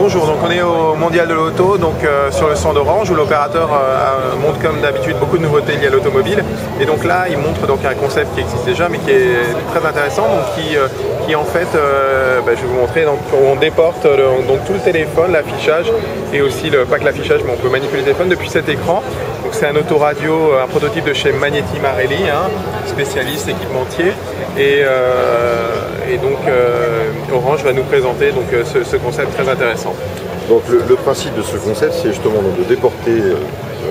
Bonjour, donc on est au Mondial de l'Auto, donc sur le stand Orange où l'opérateur montre comme d'habitude beaucoup de nouveautés liées à l'automobile. Et donc là, il montre donc un concept qui existe déjà mais qui est très intéressant, donc qui en fait, je vais vous montrer, donc on déporte donc tout le téléphone, l'affichage et aussi pas que l'affichage, mais on peut manipuler le téléphone depuis cet écran. Donc c'est un autoradio, un prototype de chez Magneti Marelli, spécialiste, équipementier. Et donc Orange va nous présenter donc, ce concept très intéressant. Donc le principe de ce concept, c'est justement donc, de déporter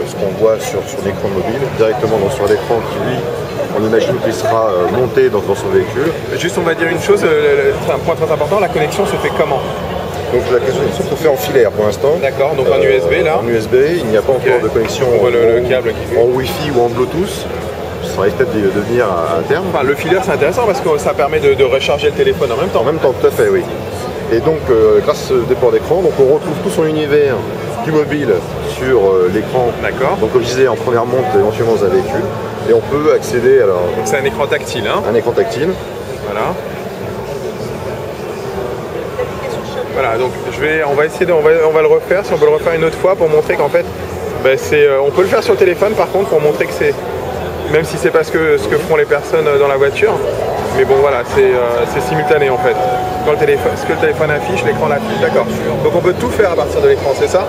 ce qu'on voit sur son écran mobile directement sur l'écran qui, lui, on imagine qu'il sera monté dans son véhicule. Juste, on va dire une chose, un point très important, la connexion se fait comment? Donc la connexion se fait en filaire pour l'instant. D'accord, donc en USB là. En USB, il n'y a pas encore de connexion le câble qui fait. En Wi-Fi ou en Bluetooth. Ça risque peut-être de venir à terme. Enfin, le filaire c'est intéressant parce que ça permet de recharger le téléphone en même temps. En même temps, tout à fait, oui. Et donc, grâce au déport d'écran, on retrouve tout son univers du mobile sur l'écran. D'accord. Donc, comme je disais, en première monte éventuellement dans un véhicule. Et on peut accéder alors. Donc c'est un écran tactile, hein. Un écran tactile. Voilà. Voilà, donc on va essayer on va le refaire, si on peut le refaire une autre fois pour montrer qu'en fait, on peut le faire sur le téléphone par contre pour montrer que c'est, même si c'est pas ce que feront les personnes dans la voiture, mais bon voilà, c'est simultané en fait. Quand ce que le téléphone affiche, l'écran l'affiche, d'accord. Donc on peut tout faire à partir de l'écran, c'est ça?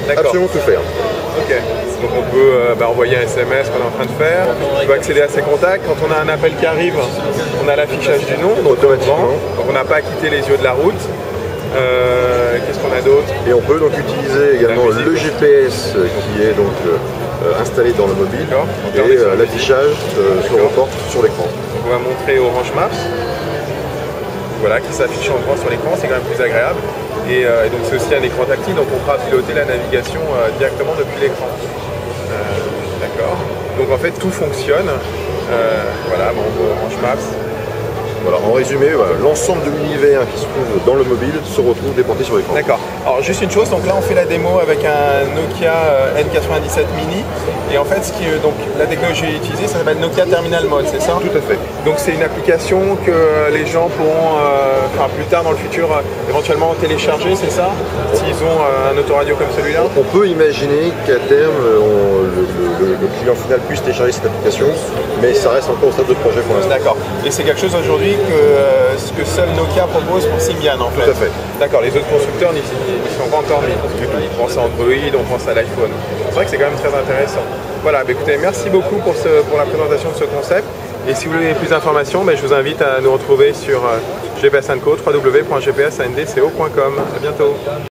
D'accord. Absolument tout faire. Ok, donc on peut envoyer un SMS qu'on est en train de faire, on peut accéder à ses contacts, quand on a un appel qui arrive, on a l'affichage du nom, donc automatiquement, donc on n'a pas à quitter les yeux de la route. Qu'est-ce qu'on a d'autre? Et on peut donc utiliser également le GPS qui est donc installé dans le mobile et l'affichage se reporte sur l'écran. On va montrer Orange Maps, voilà, qui s'affiche en grand sur l'écran, c'est quand même plus agréable. Et donc c'est aussi un écran tactile, donc on pourra piloter la navigation directement depuis l'écran. D'accord. Donc en fait tout fonctionne. Voilà, Orange Maps. Voilà, en résumé, l'ensemble de l'univers qui se trouve dans le mobile se retrouve déporté sur l'écran. D'accord. Alors juste une chose, donc là on fait la démo avec un Nokia N97 Mini. Et en fait, donc, la technologie utilisée, ça s'appelle Nokia Terminal Mode, c'est ça? Tout à fait. Donc c'est une application que les gens pourront, plus tard dans le futur, éventuellement télécharger, c'est ça? S'ils ont un autoradio comme celui-là? On peut imaginer qu'à terme, le client final puisse télécharger cette application, mais ça reste encore au stade de projet pour l'instant. D'accord. Et c'est quelque chose aujourd'hui que seul Nokia propose pour Symbian en fait. Tout à fait. D'accord, les autres constructeurs n'y sont pas encore mis. On pense à Android, on pense à l'iPhone. C'est vrai que c'est quand même très intéressant. Voilà, écoutez, merci beaucoup pour la présentation de ce concept. Et si vous voulez plus d'informations, je vous invite à nous retrouver sur GPS & Co, www.gpsandco.com. À bientôt.